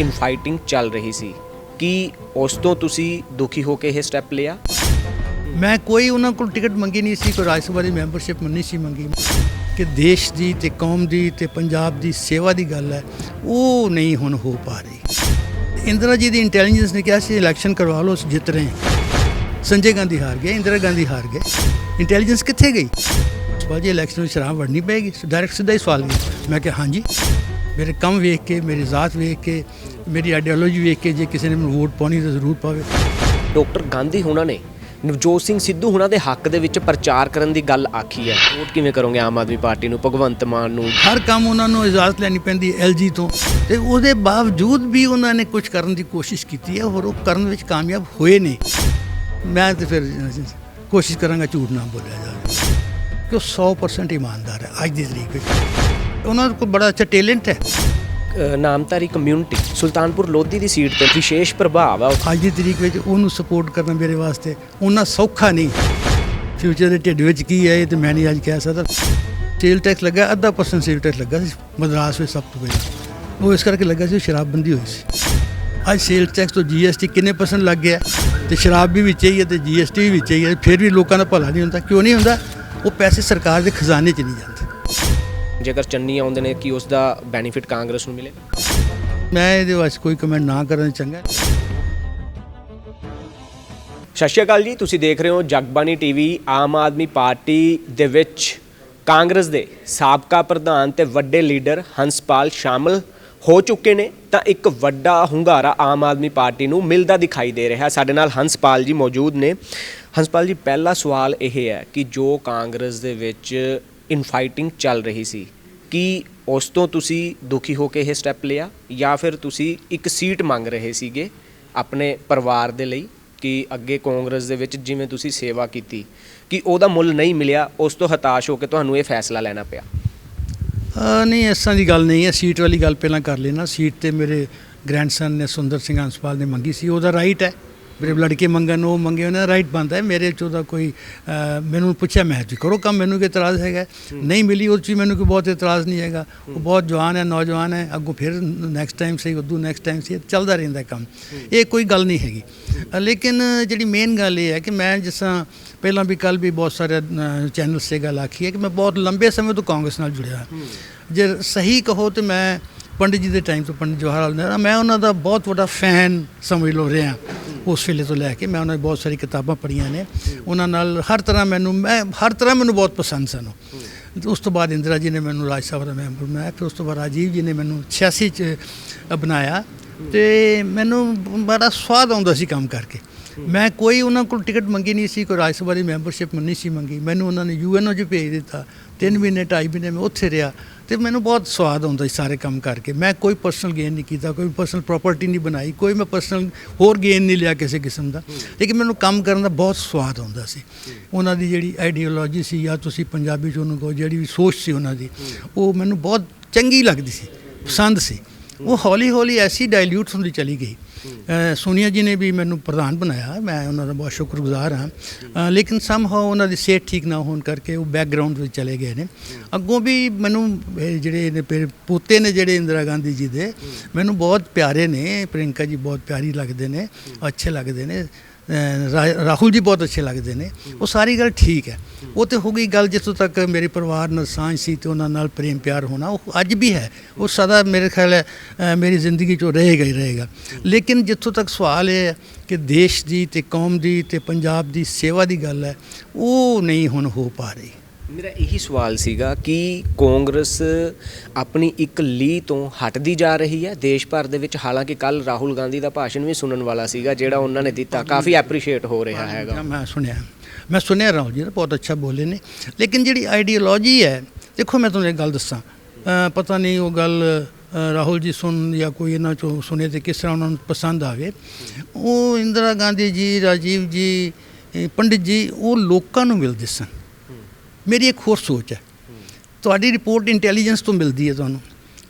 ਇਨਫਾਈਟਿੰਗ ਚੱਲ ਰਹੀ ਸੀ ਕਿ ਉਸ ਤੋਂ ਤੁਸੀਂ ਦੁਖੀ ਹੋ ਕੇ ਇਹ ਸਟੈਪ ਲਿਆ? ਮੈਂ ਕੋਈ ਉਹਨਾਂ ਕੋਲ ਟਿਕਟ ਮੰਗੀ ਨਹੀਂ ਸੀ, ਕੋਈ ਰਾਜ ਸਭਾ ਦੀ ਮੈਂਬਰਸ਼ਿਪ ਨਹੀਂ ਸੀ ਮੰਗੀ ਕਿ ਦੇਸ਼ ਦੀ ਤੇ ਕੌਮ ਦੀ ਤੇ ਪੰਜਾਬ ਦੀ ਸੇਵਾ ਦੀ ਗੱਲ ਹੈ, ਉਹ ਨਹੀਂ ਹੁਣ ਹੋ ਪਾ ਰਹੀ। ਇੰਦਰਾ ਜੀ ਦੀ ਇੰਟੈਲੀਜੈਂਸ ਨੇ ਕਿਹਾ ਸੀ ਇਲੈਕਸ਼ਨ ਕਰਵਾ ਲਓ, ਅਸੀਂ ਜਿੱਤ ਰਹੇ ਹਾਂ। ਸੰਜੇ ਗਾਂਧੀ ਹਾਰ ਗਏ, ਇੰਦਰਾ ਗਾਂਧੀ ਹਾਰ ਗਏ, ਇੰਟੈਲੀਜੈਂਸ ਕਿੱਥੇ ਗਈ? ਬਾਜੀ ਇਲੈਕਸ਼ਨ ਵਿੱਚ ਸ਼ਰਾਬ ਵੜਨੀ ਪਏਗੀ, ਡਾਇਰੈਕਟ ਸਿੱਧਾ ਹੀ ਸਵਾਲ ਕੀਤਾ। ਮੈਂ ਕਿਹਾ ਹਾਂਜੀ, ਮੇਰੇ ਕੰਮ ਵੇਖ ਕੇ, ਮੇਰੀ ਜ਼ਾਤ ਵੇਖ ਕੇ, ਮੇਰੀ ਆਈਡੀਓਲੋਜੀ ਵੇਖ ਕੇ ਜੇ ਕਿਸੇ ਨੇ ਮੈਨੂੰ ਵੋਟ ਪਾਉਣੀ ਤਾਂ ਜ਼ਰੂਰ ਪਾਵੇ। ਡਾਕਟਰ ਗਾਂਧੀ ਹੁਣਾਂ ਨੇ ਨਵਜੋਤ ਸਿੰਘ ਸਿੱਧੂ ਹੁਣਾਂ ਦੇ ਹੱਕ ਦੇ ਵਿੱਚ ਪ੍ਰਚਾਰ ਕਰਨ ਦੀ ਗੱਲ ਆਖੀ ਹੈ। ਵੋਟ ਕਿਵੇਂ ਕਰੋਗੇ ਆਮ ਆਦਮੀ ਪਾਰਟੀ ਨੂੰ, ਭਗਵੰਤ ਮਾਨ ਨੂੰ? ਹਰ ਕੰਮ ਉਹਨਾਂ ਨੂੰ ਇਜਾਜ਼ਤ ਲੈਣੀ ਪੈਂਦੀ LG ਤੋਂ, ਤੇ ਉਹਦੇ ਬਾਵਜੂਦ ਵੀ ਉਹਨਾਂ ਨੇ ਕੁਝ ਕਰਨ ਦੀ ਕੋਸ਼ਿਸ਼ ਕੀਤੀ ਹੈ, ਹੋਰ ਉਹ ਕਰਨ ਵਿੱਚ ਕਾਮਯਾਬ ਹੋਏ ਨੇ। ਮੈਂ ਤਾਂ ਫਿਰ ਕੋਸ਼ਿਸ਼ ਕਰਾਂਗਾ ਝੂਠ ਨਾ ਬੋਲਿਆ ਜਾਵੇ ਕਿ ਉਹ 100% ਇਮਾਨਦਾਰ ਹੈ ਅੱਜ ਦੀ ਤਰੀਕ ਵਿੱਚ। ਉਹਨਾਂ ਕੋਲ ਬੜਾ ਅੱਛਾ ਟੈਲੈਂਟ ਹੈ। ਨਾਮਧਾਰੀ ਕਮਿਊਨਿਟੀ ਸੁਲਤਾਨਪੁਰ ਲੋਧੀ ਦੀ ਸੀਟ ਤੇ ਵਿਸ਼ੇਸ਼ ਪ੍ਰਭਾਵ ਆ। ਅੱਜ ਦੀ ਤਰੀਕ ਵਿੱਚ ਉਹਨੂੰ ਸਪੋਰਟ ਕਰਨਾ ਮੇਰੇ ਵਾਸਤੇ ਉਹਨਾਂ ਸੌਖਾ ਨਹੀਂ। ਫਿਊਚਰ ਦੇ ਢਿੱਡ ਵਿੱਚ ਕੀ ਹੈ ਇਹ ਤਾਂ ਮੈਂ ਨਹੀਂ ਅੱਜ ਕਹਿ ਸਕਦਾ। ਸੇਲ ਟੈਕਸ ਲੱਗਾ, 0.5% ਸੇਲ ਟੈਕਸ ਲੱਗਾ ਸੀ ਮਦਰਾਸ ਵਿੱਚ ਸਭ ਤੋਂ ਪਹਿਲਾਂ। ਉਹ ਇਸ ਕਰਕੇ ਲੱਗਾ ਸੀ ਸ਼ਰਾਬਬੰਦੀ ਹੋਈ ਸੀ। ਅੱਜ ਸੇਲ ਟੈਕਸ ਤੋਂ GST ਕਿੰਨੇ % ਲੱਗ ਗਿਆ, ਤੇ ਸ਼ਰਾਬ ਵੀ ਵਿੱਚ ਹੀ ਹੈ ਤੇ GST ਵੀ ਵਿੱਚ ਹੀ ਹੈ, ਫਿਰ ਵੀ ਲੋਕਾਂ ਦਾ ਭਲਾ ਨਹੀਂ ਹੁੰਦਾ। ਕਿਉਂ ਨਹੀਂ ਹੁੰਦਾ? ਉਹ ਪੈਸੇ ਸਰਕਾਰ ਦੇ ਖਜ਼ਾਨੇ 'ਚ ਨਹੀਂ ਜਾਂਦੇ। ਜੇਕਰ ਚੰਨੀ ਆਉਂਦੇ ਨੇ ਕਿ ਉਸ ਦਾ ਬੈਨੀਫਿਟ ਕਾਂਗਰਸ ਨੂੰ ਮਿਲੇ? ਮੈਂ ਇਹਦੇ ਵਾਸਤੇ ਕੋਈ ਕਮੈਂਟ ਨਾ ਕਰਨ ਚੰਗਾ। ਸਤਿ ਸ਼੍ਰੀ ਅਕਾਲ ਜੀ, ਤੁਸੀਂ ਦੇਖ ਰਹੇ ਹੋ ਜਗਬਾਣੀ TV। ਆਮ ਆਦਮੀ ਪਾਰਟੀ ਦੇ ਵਿੱਚ ਕਾਂਗਰਸ ਦੇ ਸਾਬਕਾ ਪ੍ਰਧਾਨ ਤੇ ਵੱਡੇ ਲੀਡਰ ਹੰਸਪਾਲ ਸ਼ਾਮਲ ਹੋ ਚੁੱਕੇ ਨੇ, ਤਾਂ ਇੱਕ ਵੱਡਾ ਹੁੰਗਾਰਾ ਆਮ ਆਦਮੀ ਪਾਰਟੀ ਨੂੰ ਮਿਲਦਾ ਦਿਖਾਈ ਦੇ ਰਿਹਾ। ਸਾਡੇ ਨਾਲ ਹੰਸਪਾਲ ਜੀ ਮੌਜੂਦ ਨੇ। ਹੰਸਪਾਲ ਜੀ, ਪਹਿਲਾ ਸਵਾਲ ਇਹ ਹੈ ਕਿ ਜੋ ਕਾਂਗਰਸ ਦੇ ਵਿੱਚ ਇਨਫਾਈਟਿੰਗ ਚੱਲ ਰਹੀ ਸੀ, ਕਿ ਉਸ ਤੋਂ ਤੁਸੀਂ ਦੁਖੀ ਹੋ ਕੇ ਇਹ ਸਟੈਪ ਲਿਆ, ਜਾਂ ਫਿਰ ਤੁਸੀਂ ਇੱਕ ਸੀਟ ਮੰਗ ਰਹੇ ਸੀਗੇ ਆਪਣੇ ਪਰਿਵਾਰ ਦੇ ਲਈ ਕਿ ਅੱਗੇ ਕਾਂਗਰਸ ਦੇ ਵਿੱਚ ਜਿਵੇਂ ਤੁਸੀਂ ਸੇਵਾ ਕੀਤੀ ਕਿ ਉਹਦਾ ਮੁੱਲ ਨਹੀਂ ਮਿਲਿਆ, ਉਸ ਤੋਂ ਹਤਾਸ਼ ਹੋ ਕੇ ਤੁਹਾਨੂੰ ਇਹ ਫੈਸਲਾ ਲੈਣਾ ਪਿਆ? ਨਹੀਂ, ਇਸ ਤਰ੍ਹਾਂ ਦੀ ਗੱਲ ਨਹੀਂ ਹੈ। ਸੀਟ ਵਾਲੀ ਗੱਲ ਪਹਿਲਾਂ ਕਰ ਲੈਣਾ। ਸੀਟ ਤੇ ਮੇਰੇ ਗ੍ਰੈਂਡਸਨ ਨੇ, ਸੁੰਦਰ ਸਿੰਘ ਹੰਸਪਾਲ ਨੇ ਮੰਗੀ ਸੀ, ਉਹਦਾ ਰਾਈਟ ਹੈ। ਮੇਰੇ ਲੜਕੇ ਮੰਗਣ, ਉਹ ਮੰਗੇ, ਉਹਨਾਂ ਦਾ ਰਾਈਟ ਬਣਦਾ ਹੈ। ਮੇਰੇ 'ਚ ਉਹਦਾ ਕੋਈ ਮੈਨੂੰ ਪੁੱਛਿਆ, ਮੈਂ ਜੀ ਕਰੋ ਕੰਮ, ਮੈਨੂੰ ਕੋਈ ਇਤਰਾਜ਼ ਹੈਗਾ? ਨਹੀਂ ਮਿਲੀ ਉਹ 'ਚ ਵੀ ਮੈਨੂੰ ਕੋਈ ਬਹੁਤ ਇਤਰਾਜ਼ ਨਹੀਂ ਹੈਗਾ। ਉਹ ਬਹੁਤ ਜਵਾਨ ਹੈ, ਨੌਜਵਾਨ ਹੈ, ਅੱਗੋਂ ਫਿਰ ਨੈਕਸਟ ਟਾਈਮ ਸਹੀ, ਉਦੋਂ ਨੈਕਸਟ ਟਾਈਮ ਸਹੀ, ਚੱਲਦਾ ਰਹਿੰਦਾ ਕੰਮ। ਇਹ ਕੋਈ ਗੱਲ ਨਹੀਂ ਹੈਗੀ। ਲੇਕਿਨ ਜਿਹੜੀ ਮੇਨ ਗੱਲ ਇਹ ਹੈ ਕਿ ਮੈਂ ਜਿਸ ਤਰ੍ਹਾਂ ਪਹਿਲਾਂ ਵੀ ਕੱਲ੍ਹ ਵੀ ਬਹੁਤ ਸਾਰੇ ਚੈਨਲ 'ਤੇ ਗੱਲ ਆਖੀ ਹੈ ਕਿ ਮੈਂ ਬਹੁਤ ਲੰਬੇ ਸਮੇਂ ਤੋਂ ਕਾਂਗਰਸ ਨਾਲ ਜੁੜਿਆ। ਜੇ ਸਹੀ ਕਹੋ ਤਾਂ ਮੈਂ ਪੰਡਿਤ ਜੀ ਦੇ ਟਾਈਮ ਤੋਂ, ਪੰਡਿਤ ਜਵਾਹਰ ਲਾਲ ਨਹਿਰੂ, ਮੈਂ ਉਹਨਾਂ ਦਾ ਬਹੁਤ ਵੱਡਾ ਫੈਨ ਸਮਝ ਲਓ ਰਿਹਾ। ਉਸ ਵੇਲੇ ਤੋਂ ਲੈ ਕੇ ਮੈਂ ਉਹਨਾਂ ਦੀ ਬਹੁਤ ਸਾਰੀ ਕਿਤਾਬਾਂ ਪੜ੍ਹੀਆਂ ਨੇ। ਉਹਨਾਂ ਨਾਲ ਹਰ ਤਰ੍ਹਾਂ ਮੈਨੂੰ ਬਹੁਤ ਪਸੰਦ ਸਨ। ਉਸ ਤੋਂ ਬਾਅਦ ਇੰਦਰਾ ਜੀ ਨੇ ਮੈਨੂੰ ਰਾਜ ਸਭਾ ਦਾ ਮੈਂਬਰ ਬਣਾਇਆ, ਫਿਰ ਉਸ ਤੋਂ ਬਾਅਦ ਰਾਜੀਵ ਜੀ ਨੇ ਮੈਨੂੰ 86 'ਚ ਬਣਾਇਆ, ਅਤੇ ਮੈਨੂੰ ਬੜਾ ਸਵਾਦ ਆਉਂਦਾ ਸੀ ਕੰਮ ਕਰਕੇ। ਮੈਂ ਕੋਈ ਉਹਨਾਂ ਕੋਲ ਟਿਕਟ ਮੰਗੀ ਨਹੀਂ ਸੀ, ਕੋਈ ਰਾਜ ਸਭਾ ਦੀ ਮੈਂਬਰਸ਼ਿਪ ਨਹੀਂ ਸੀ ਮੰਗੀ। ਮੈਨੂੰ ਉਹਨਾਂ ਨੇ UNO 'ਚ ਭੇਜ ਦਿੱਤਾ। 3 ਮਹੀਨੇ 2.5 ਮਹੀਨੇ ਮੈਂ ਉੱਥੇ ਰਿਹਾ, ਅਤੇ ਮੈਨੂੰ ਬਹੁਤ ਸਵਾਦ ਆਉਂਦਾ ਸੀ ਸਾਰੇ ਕੰਮ ਕਰਕੇ। ਮੈਂ ਕੋਈ ਪਰਸਨਲ ਗੇਨ ਨਹੀਂ ਕੀਤਾ, ਕੋਈ ਪਰਸਨਲ ਪ੍ਰੋਪਰਟੀ ਨਹੀਂ ਬਣਾਈ, ਕੋਈ ਮੈਂ ਪਰਸਨਲ ਹੋਰ ਗੇਨ ਨਹੀਂ ਲਿਆ ਕਿਸੇ ਕਿਸਮ ਦਾ। ਲੇਕਿਨ ਮੈਨੂੰ ਕੰਮ ਕਰਨ ਦਾ ਬਹੁਤ ਸਵਾਦ ਆਉਂਦਾ ਸੀ। ਉਹਨਾਂ ਦੀ ਜਿਹੜੀ ਆਈਡੀਓਲੋਜੀ ਸੀ, ਜਾਂ ਤੁਸੀਂ ਪੰਜਾਬੀ 'ਚ ਉਹਨੂੰ ਕਹੋ, ਜਿਹੜੀ ਵੀ ਸੋਚ ਸੀ ਉਹਨਾਂ ਦੀ, ਉਹ ਮੈਨੂੰ ਬਹੁਤ ਚੰਗੀ ਲੱਗਦੀ ਸੀ, ਪਸੰਦ ਸੀ। ਉਹ ਹੌਲੀ ਹੌਲੀ ਐਸੀ ਡਾਇਲਿਊਟ ਹੁੰਦੀ ਚਲੀ ਗਈ। ਸੋਨੀਆ ਜੀ ਨੇ ਵੀ ਮੈਨੂੰ ਪ੍ਰਧਾਨ ਬਣਾਇਆ, ਮੈਂ ਉਹਨਾਂ ਦਾ ਬਹੁਤ ਸ਼ੁਕਰਗੁਜ਼ਾਰ ਹਾਂ। ਲੇਕਿਨ ਸਮਹਾਓ ਉਹਨਾਂ ਦੀ ਸਿਹਤ ਠੀਕ ਨਾ ਹੋਣ ਕਰਕੇ ਉਹ ਬੈਕਗਰਾਊਂਡ ਵਿੱਚ ਚਲੇ ਗਏ ਨੇ। ਅੱਗੋਂ ਵੀ ਮੈਨੂੰ ਜਿਹੜੇ ਨੇ ਪੋਤੇ ਨੇ ਜਿਹੜੇ ਇੰਦਰਾ ਗਾਂਧੀ ਜੀ ਦੇ, ਮੈਨੂੰ ਬਹੁਤ ਪਿਆਰੇ ਨੇ। ਪ੍ਰਿੰਕਾ ਜੀ ਬਹੁਤ ਪਿਆਰੀ ਲੱਗਦੇ ਨੇ, ਅੱਛੇ ਲੱਗਦੇ ਨੇ। ਰਾਹੁਲ ਜੀ ਬਹੁਤ ਅੱਛੇ ਲੱਗਦੇ ਨੇ। ਉਹ ਸਾਰੀ ਗੱਲ ਠੀਕ ਹੈ। ਉਹ ਤਾਂ ਹੋ ਗਈ ਗੱਲ ਜਿੱਥੋਂ ਤੱਕ ਮੇਰੇ ਪਰਿਵਾਰ ਨਾਲ ਸਾਂਝ ਸੀ ਅਤੇ ਉਹਨਾਂ ਨਾਲ ਪ੍ਰੇਮ ਪਿਆਰ ਹੋਣਾ, ਉਹ ਅੱਜ ਵੀ ਹੈ। ਉਹ ਸਦਾ ਮੇਰੇ ਖਿਆਲ ਹੈ ਮੇਰੀ ਜ਼ਿੰਦਗੀ 'ਚ ਰਹੇਗਾ ਹੀ ਰਹੇਗਾ। ਲੇਕਿਨ ਜਿੱਥੋਂ ਤੱਕ ਸਵਾਲ ਇਹ ਹੈ ਕਿ ਦੇਸ਼ ਦੀ ਤੇ ਕੌਮ ਦੀ ਤੇ ਪੰਜਾਬ ਦੀ ਸੇਵਾ ਦੀ ਗੱਲ ਹੈ, ਉਹ ਨਹੀਂ ਹੁਣ ਹੋ ਪਾ ਰਹੀ। ਮੇਰਾ ਇਹੀ ਸਵਾਲ ਸੀਗਾ ਕਿ ਕਾਂਗਰਸ ਆਪਣੀ ਇੱਕ ਲੀਹ ਤੋਂ ਹਟਦੀ ਜਾ ਰਹੀ ਹੈ ਦੇਸ਼ ਭਰ ਦੇ ਵਿੱਚ। ਹਾਲਾਂਕਿ ਕੱਲ੍ਹ ਰਾਹੁਲ ਗਾਂਧੀ ਦਾ ਭਾਸ਼ਣ ਵੀ ਸੁਣਨ ਵਾਲਾ ਸੀਗਾ, ਜਿਹੜਾ ਉਹਨਾਂ ਨੇ ਦਿੱਤਾ, ਕਾਫੀ ਐਪਰੀਸ਼ੀਏਟ ਹੋ ਰਿਹਾ ਹੈਗਾ। ਮੈਂ ਸੁਣਿਆ ਰਾਹੁਲ ਜੀ ਨੇ ਬਹੁਤ ਅੱਛਾ ਬੋਲੇ ਨੇ। ਲੇਕਿਨ ਜਿਹੜੀ ਆਈਡੀਓਲੋਜੀ ਹੈ, ਦੇਖੋ ਮੈਂ ਤੁਹਾਨੂੰ ਇੱਕ ਗੱਲ ਦੱਸਾਂ, ਪਤਾ ਨਹੀਂ ਉਹ ਗੱਲ ਰਾਹੁਲ ਜੀ ਸੁਣ ਜਾਂ ਕੋਈ ਇਹਨਾਂ 'ਚੋਂ ਸੁਣੇ ਅਤੇ ਕਿਸ ਤਰ੍ਹਾਂ ਉਹਨਾਂ ਨੂੰ ਪਸੰਦ ਆਵੇ। ਉਹ ਇੰਦਰਾ ਗਾਂਧੀ ਜੀ, ਰਾਜੀਵ ਜੀ, ਪੰਡਿਤ ਜੀ, ਉਹ ਲੋਕਾਂ ਨੂੰ ਮਿਲਦੇ ਸਨ। ਮੇਰੀ ਇੱਕ ਹੋਰ ਸੋਚ ਹੈ, ਤੁਹਾਡੀ ਰਿਪੋਰਟ ਇੰਟੈਲੀਜੈਂਸ ਤੋਂ ਮਿਲਦੀ ਹੈ, ਤੁਹਾਨੂੰ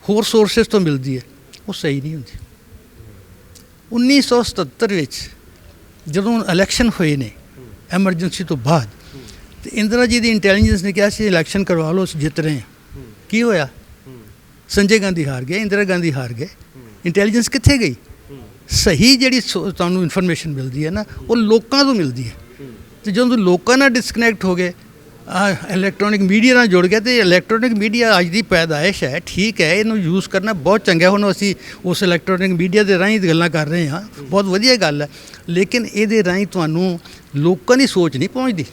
ਹੋਰ ਸੋਰਸਿਸ ਤੋਂ ਮਿਲਦੀ ਹੈ, ਉਹ ਸਹੀ ਨਹੀਂ ਹੁੰਦੀ। 1977 ਵਿੱਚ ਜਦੋਂ ਇਲੈਕਸ਼ਨ ਹੋਏ ਨੇ ਐਮਰਜੈਂਸੀ ਤੋਂ ਬਾਅਦ, ਤੇ ਇੰਦਰਾ ਜੀ ਦੀ ਇੰਟੈਲੀਜੈਂਸ ਨੇ ਕਿਹਾ ਸੀ ਇਲੈਕਸ਼ਨ ਕਰਵਾ ਲਓ, ਅਸੀਂ ਜਿੱਤ ਰਹੇ ਹਾਂ। ਕੀ ਹੋਇਆ? ਸੰਜੇ ਗਾਂਧੀ ਹਾਰ ਗਏ, ਇੰਦਰਾ ਗਾਂਧੀ ਹਾਰ ਗਏ, ਇੰਟੈਲੀਜੈਂਸ ਕਿੱਥੇ ਗਈ? ਸਹੀ ਜਿਹੜੀ ਤੁਹਾਨੂੰ ਇਨਫੋਰਮੇਸ਼ਨ ਮਿਲਦੀ ਹੈ ਨਾ, ਉਹ ਲੋਕਾਂ ਤੋਂ ਮਿਲਦੀ ਹੈ। ਤੇ ਜਦੋਂ ਲੋਕਾਂ ਨਾਲ ਡਿਸਕਨੈਕਟ ਹੋ ਗਏ, ਇਲੈਕਟ੍ਰੋਨਿਕ ਮੀਡੀਆ ਨਾਲ ਜੁੜ ਗਿਆ, ਤੇ ਇਲੈਕਟ੍ਰੋਨਿਕ ਮੀਡੀਆ ਅੱਜ ਦੀ ਪੈਦਾਇਸ਼ ਹੈ, ਠੀਕ ਹੈ, ਇਹਨੂੰ ਯੂਜ਼ ਕਰਨਾ ਬਹੁਤ ਚੰਗਾ। ਹੁਣ ਅਸੀਂ ਉਸ ਇਲੈਕਟ੍ਰੋਨਿਕ ਮੀਡੀਆ ਦੇ ਰਾਹੀਂ ਗੱਲਾਂ ਕਰ ਰਹੇ ਹਾਂ, ਬਹੁਤ ਵਧੀਆ ਗੱਲ ਹੈ, ਲੇਕਿਨ ਇਹਦੇ ਰਾਹੀਂ ਤੁਹਾਨੂੰ ਲੋਕਾਂ ਦੀ ਸੋਚ ਨਹੀਂ ਪਹੁੰਚਦੀ।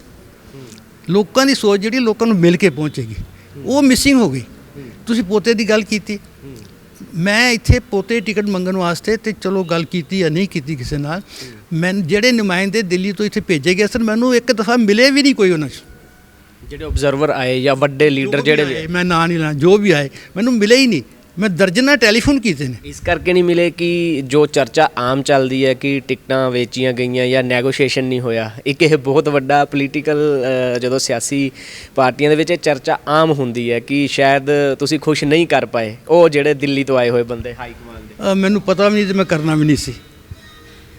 ਲੋਕਾਂ ਦੀ ਸੋਚ ਜਿਹੜੀ ਲੋਕਾਂ ਨੂੰ ਮਿਲ ਕੇ ਪਹੁੰਚੇਗੀ, ਉਹ ਮਿਸਿੰਗ ਹੋ ਗਈ। ਤੁਸੀਂ ਪੋਤੇ ਦੀ ਗੱਲ ਕੀਤੀ, ਮੈਂ ਇੱਥੇ ਪੋਤੇ ਟਿਕਟ ਮੰਗਣ ਵਾਸਤੇ ਤੇ ਚਲੋ ਗੱਲ ਕੀਤੀ ਜਾਂ ਨਹੀਂ ਕੀਤੀ ਕਿਸੇ ਨਾਲ, ਮੈਂ ਜਿਹੜੇ ਨੁਮਾਇੰਦੇ ਦਿੱਲੀ ਤੋਂ ਇੱਥੇ ਭੇਜੇ ਗਏ ਸਨ, ਮੈਨੂੰ ਇੱਕ ਦਫਾ ਮਿਲੇ ਵੀ ਨਹੀਂ ਕੋਈ ਉਹਨਾਂ 'ਚ। ਜਿਹੜੇ ਆਬਜ਼ਰਵਰ ਆਏ ਜਾਂ ਵੱਡੇ ਲੀਡਰ ਜਿਹੜੇ ਵੀ, ਮੈਂ ਨਾਂ ਨਹੀਂ ਲੈਣਾ, ਜੋ ਵੀ ਆਏ ਮੈਨੂੰ ਮਿਲੇ ਹੀ ਨਹੀਂ। ਮੈਂ ਦਰਜਨਾਂ ਟੈਲੀਫੋਨ ਕੀਤੇ ਨੇ। ਇਸ ਕਰਕੇ ਨਹੀਂ ਮਿਲੇ ਕਿ ਜੋ ਚਰਚਾ ਆਮ ਚੱਲਦੀ ਹੈ ਕਿ ਟਿਕਟਾਂ ਵੇਚੀਆਂ ਗਈਆਂ ਜਾਂ ਨੈਗੋਸ਼ੀਏਸ਼ਨ ਨਹੀਂ ਹੋਇਆ। ਇੱਕ ਇਹ ਬਹੁਤ ਵੱਡਾ ਪੋਲੀਟੀਕਲ, ਜਦੋਂ ਸਿਆਸੀ ਪਾਰਟੀਆਂ ਦੇ ਵਿੱਚ ਇਹ ਚਰਚਾ ਆਮ ਹੁੰਦੀ ਹੈ ਕਿ ਸ਼ਾਇਦ ਤੁਸੀਂ ਖੁਸ਼ ਨਹੀਂ ਕਰ ਪਾਏ ਉਹ ਜਿਹੜੇ ਦਿੱਲੀ ਤੋਂ ਆਏ ਹੋਏ ਬੰਦੇ ਹਾਈ ਕਮਾਂਡ ਦੇ। ਮੈਨੂੰ ਪਤਾ ਵੀ ਨਹੀਂ ਤੇ ਮੈਂ ਕਰਨਾ ਵੀ ਨਹੀਂ ਸੀ।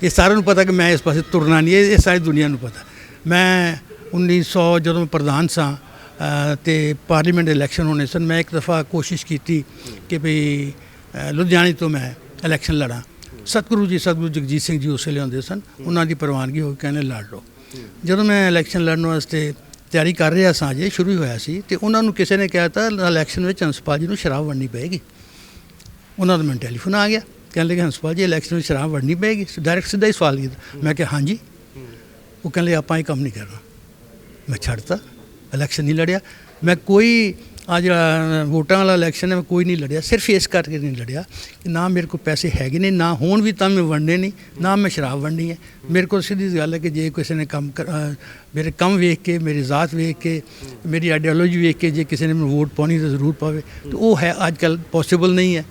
ਇਹ ਸਾਰਿਆਂ ਨੂੰ ਪਤਾ ਕਿ ਮੈਂ ਇਸ ਪਾਸੇ ਤੁਰਨਾ ਨਹੀਂ, ਇਹ ਸਾਰੀ ਦੁਨੀਆ ਨੂੰ ਪਤਾ। ਮੈਂ 1900 ਜਦੋਂ ਮੈਂ ਪ੍ਰਧਾਨ ਸਾਂ ਤੇ ਪਾਰਲੀਮੈਂਟ ਇਲੈਕਸ਼ਨ ਹੋਣੇ ਸਨ, ਮੈਂ ਇੱਕ ਦਫਾ ਕੋਸ਼ਿਸ਼ ਕੀਤੀ ਕਿ ਭਈ ਲੁਧਿਆਣੇ ਤੋਂ ਮੈਂ ਇਲੈਕਸ਼ਨ ਲੜਾਂ। ਸਤਿਗੁਰੂ ਜਗਜੀਤ ਸਿੰਘ ਜੀ ਉਸ ਵੇਲੇ ਹੁੰਦੇ ਸਨ, ਉਹਨਾਂ ਦੀ ਪ੍ਰਵਾਨਗੀ ਹੋ ਕੇ ਕਹਿੰਦੇ ਲੜ ਲਓ। ਜਦੋਂ ਮੈਂ ਇਲੈਕਸ਼ਨ ਲੜਨ ਵਾਸਤੇ ਤਿਆਰੀ ਕਰ ਰਿਹਾ ਸਾਂ, ਜੇ ਸ਼ੁਰੂ ਹੋਇਆ ਸੀ, ਤੇ ਉਹਨਾਂ ਨੂੰ ਕਿਸੇ ਨੇ ਕਿਹਾ ਤਾਂ ਇਲੈਕਸ਼ਨ ਵਿੱਚ ਹੰਸਪਾਲ ਜੀ ਨੂੰ ਸ਼ਰਾਬ ਵੰਡਣੀ ਪਏਗੀ। ਉਹਨਾਂ ਦਾ ਮੈਨੂੰ ਟੈਲੀਫੋਨ ਆ ਗਿਆ, ਕਹਿਣ ਲੱਗੇ ਹੰਸਪਾਲ ਜੀ ਇਲੈਕਸ਼ਨ ਵਿੱਚ ਸ਼ਰਾਬ ਵੰਡਣੀ ਪਏਗੀ। ਡਾਇਰੈਕਟ ਸਿੱਧਾ ਹੀ ਸਵਾਲ ਕੀਤਾ। ਮੈਂ ਕਿਹਾ ਹਾਂਜੀ। ਉਹ ਕਹਿੰਦੇ ਆਪਾਂ ਇਹ ਕੰਮ ਨਹੀਂ ਕਰਨਾ। ਮੈਂ ਛੱਡਤਾ, ਇਲੈਕਸ਼ਨ ਨਹੀਂ ਲੜਿਆ। ਮੈਂ ਕੋਈ ਆ ਜਿਹੜਾ ਵੋਟਾਂ ਵਾਲਾ ਇਲੈਕਸ਼ਨ ਹੈ, ਮੈਂ ਕੋਈ ਨਹੀਂ ਲੜਿਆ, ਸਿਰਫ ਇਸ ਕਰਕੇ ਨਹੀਂ ਲੜਿਆ ਕਿ ਨਾ ਮੇਰੇ ਕੋਲ ਪੈਸੇ ਹੈਗੇ ਨੇ, ਨਾ ਹੋਣ ਵੀ ਤਾਂ ਮੈਂ ਵੰਡਣੇ ਨਹੀਂ, ਨਾ ਮੈਂ ਸ਼ਰਾਬ ਵੰਡਣੀ ਹੈ। ਮੇਰੇ ਕੋਲ ਸਿੱਧੀ ਗੱਲ ਹੈ ਕਿ ਜੇ ਕਿਸੇ ਨੇ ਮੇਰੇ ਕੰਮ ਵੇਖ ਕੇ, ਮੇਰੀ ਜ਼ਾਤ ਵੇਖ ਕੇ, ਮੇਰੀ ਆਈਡੀਓਲੋਜੀ ਵੇਖ ਕੇ ਜੇ ਕਿਸੇ ਨੇ ਮੈਨੂੰ ਵੋਟ ਪਾਉਣੀ ਤਾਂ ਜ਼ਰੂਰ ਪਾਵੇ। ਤੇ ਉਹ ਹੈ ਅੱਜ ਕੱਲ੍ਹ ਪੋਸੀਬਲ ਨਹੀਂ ਹੈ।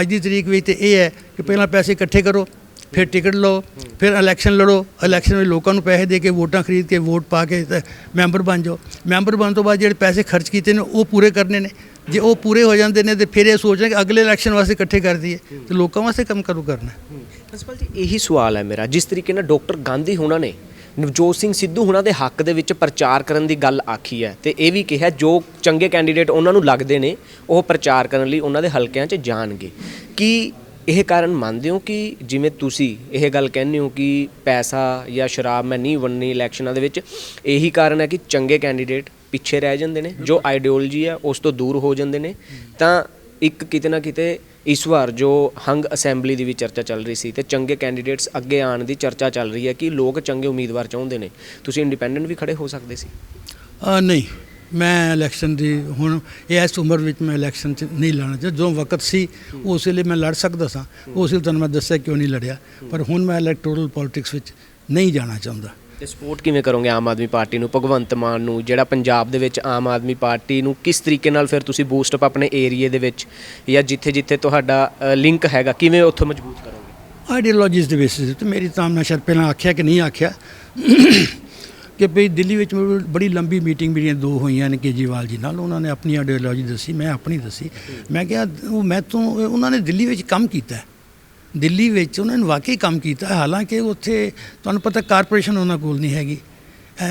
ਅੱਜ ਦੀ ਤਰੀਕ ਵਿੱਚ ਤਾਂ ਇਹ ਹੈ ਕਿ ਪਹਿਲਾਂ ਪੈਸੇ ਇਕੱਠੇ ਕਰੋ, ਫਿਰ ਟਿਕਟ ਲਓ, ਫਿਰ ਇਲੈਕਸ਼ਨ ਲੜੋ। ਇਲੈਕਸ਼ਨ ਵਿੱਚ ਲੋਕਾਂ ਨੂੰ ਪੈਸੇ ਦੇ ਕੇ, ਵੋਟਾਂ ਖਰੀਦ ਕੇ, ਵੋਟ ਪਾ ਕੇ ਤੇ ਮੈਂਬਰ ਬਣ ਜਾਓ। ਮੈਂਬਰ ਬਣਨ ਤੋਂ ਬਾਅਦ ਜਿਹੜੇ ਪੈਸੇ ਖਰਚ ਕੀਤੇ ਨੇ ਉਹ ਪੂਰੇ ਕਰਨੇ ਨੇ। ਜੇ ਉਹ ਪੂਰੇ ਹੋ ਜਾਂਦੇ ਨੇ ਤੇ ਫਿਰ ਇਹ ਸੋਚਣਾ ਕਿ ਅਗਲੇ ਇਲੈਕਸ਼ਨ ਵਾਸਤੇ ਇਕੱਠੇ ਕਰ ਦਈਏ, ਤੇ ਲੋਕਾਂ ਵਾਸਤੇ ਕੰਮ ਕਦੋਂ ਕਰਨਾ। ਪ੍ਰਿੰਸੀਪਲ ਜੀ, ਇਹੀ ਸਵਾਲ ਹੈ ਮੇਰਾ। ਜਿਸ ਤਰੀਕੇ ਨਾਲ ਡਾਕਟਰ ਗਾਂਧੀ ਹੋਣਾ ਨੇ ਨਵਜੋਤ ਸਿੰਘ ਸਿੱਧੂ ਹੋਣਾ ਦੇ ਹੱਕ ਦੇ ਵਿੱਚ ਪ੍ਰਚਾਰ ਕਰਨ ਦੀ ਗੱਲ ਆਖੀ ਹੈ, ਤੇ ਇਹ ਵੀ ਕਿਹਾ ਜੋ ਚੰਗੇ ਕੈਂਡੀਡੇਟ ਉਹਨਾਂ ਨੂੰ ਲੱਗਦੇ ਨੇ ਉਹ ਪ੍ਰਚਾਰ ਕਰਨ ਲਈ ਉਹਨਾਂ ਦੇ ਹਲਕਿਆਂ 'ਚ ਜਾਣਗੇ। ਕੀ ਇਹ ਕਾਰਨ ਮੰਨਦੇ ਹੋ ਕਿ ਜਿਵੇਂ ਤੁਸੀਂ ਇਹ ਗੱਲ ਕਹਿੰਦੇ ਹੋ ਕਿ ਪੈਸਾ ਜਾਂ ਸ਼ਰਾਬ ਮੈਂ ਨਹੀਂ ਵੰਡਣੀ ਇਲੈਕਸ਼ਨਾਂ ਦੇ ਵਿੱਚ, ਇਹੀ ਕਾਰਨ ਹੈ ਕਿ ਚੰਗੇ ਕੈਂਡੀਡੇਟ ਪਿੱਛੇ ਰਹਿ ਜਾਂਦੇ ਨੇ, ਜੋ ਆਈਡੀਓਲੋਜੀ ਹੈ ਉਸ ਤੋਂ ਦੂਰ ਹੋ ਜਾਂਦੇ ਨੇ? ਤਾਂ ਇੱਕ ਕਿਤੇ ਨਾ ਕਿਤੇ ਇਸ ਵਾਰ ਜੋ ਹੰਗ ਅਸੈਂਬਲੀ ਦੀ ਵੀ ਚਰਚਾ ਚੱਲ ਰਹੀ ਸੀ ਤੇ ਚੰਗੇ ਕੈਂਡੀਡੇਟਸ ਅੱਗੇ ਆਉਣ ਦੀ ਚਰਚਾ ਚੱਲ ਰਹੀ ਹੈ ਕਿ ਲੋਕ ਚੰਗੇ ਉਮੀਦਵਾਰ ਚਾਹੁੰਦੇ ਨੇ, ਤੁਸੀਂ ਇੰਡੀਪੈਂਡੈਂਟ ਵੀ ਖੜੇ ਹੋ ਸਕਦੇ ਸੀ। ਨਹੀਂ, ਮੈਂ ਇਲੈਕਸ਼ਨ ਦੀ ਹੁਣ ਇਸ ਉਮਰ ਵਿੱਚ ਮੈਂ ਇਲੈਕਸ਼ਨ 'ਚ ਨਹੀਂ ਲੜਨਾ ਚਾਹੁੰਦਾ। ਜੋ ਵਕਤ ਸੀ ਉਸ ਵੇਲੇ ਮੈਂ ਲੜ ਸਕਦਾ ਸਾਂ, ਉਸ ਵੇਲੇ ਤੁਹਾਨੂੰ ਮੈਂ ਦੱਸਿਆ ਕਿਉਂ ਨਹੀਂ ਲੜਿਆ। ਪਰ ਹੁਣ ਮੈਂ ਇਲੈਕਟੋਰਲ ਪੋਲੀਟਿਕਸ ਵਿੱਚ ਨਹੀਂ ਜਾਣਾ ਚਾਹੁੰਦਾ। ਤੇ ਸਪੋਰਟ ਕਿਵੇਂ ਕਰੋਗੇ ਆਮ ਆਦਮੀ ਪਾਰਟੀ ਨੂੰ, ਭਗਵੰਤ ਮਾਨ ਨੂੰ, ਜਿਹੜਾ ਪੰਜਾਬ ਦੇ ਵਿੱਚ ਆਮ ਆਦਮੀ ਪਾਰਟੀ ਨੂੰ ਕਿਸ ਤਰੀਕੇ ਨਾਲ ਫਿਰ ਤੁਸੀਂ ਬੂਸਟਅਪ ਆਪਣੇ ਏਰੀਏ ਦੇ ਵਿੱਚ ਜਾਂ ਜਿੱਥੇ ਜਿੱਥੇ ਤੁਹਾਡਾ ਲਿੰਕ ਹੈਗਾ ਕਿਵੇਂ ਉੱਥੋਂ ਮਜ਼ਬੂਤ ਕਰੋਗੇ? ਆਈਡੀਓਲੋਜੀਜ਼ ਦੇ ਬੇਸਿਸ ਤੇ ਮੇਰੀ ਤਾਂ ਮੈਂ ਸ਼ਾਇਦ ਪਹਿਲਾਂ ਆਖਿਆ ਕਿ ਨਹੀਂ ਆਖਿਆ ਕਿ ਭਈ ਦਿੱਲੀ ਵਿੱਚ ਬੜੀ ਲੰਬੀ ਮੀਟਿੰਗ ਮੇਰੀਆਂ 2 ਹੋਈਆਂ ਨੇ ਕੇਜਰੀਵਾਲ ਜੀ ਨਾਲ। ਉਹਨਾਂ ਨੇ ਆਪਣੀ ਆਈਡੀਓਲੋਜੀ ਦੱਸੀ, ਮੈਂ ਆਪਣੀ ਦੱਸੀ। ਮੈਂ ਕਿਹਾ ਉਹ ਉਹਨਾਂ ਨੇ ਦਿੱਲੀ ਵਿੱਚ ਕੰਮ ਕੀਤਾ, ਦਿੱਲੀ ਵਿੱਚ ਉਹਨਾਂ ਨੇ ਵਾਕਈ ਕੰਮ ਕੀਤਾ। ਹਾਲਾਂਕਿ ਉੱਥੇ ਤੁਹਾਨੂੰ ਪਤਾ ਕਾਰਪੋਰੇਸ਼ਨ ਉਹਨਾਂ ਕੋਲ ਨਹੀਂ ਹੈਗੀ,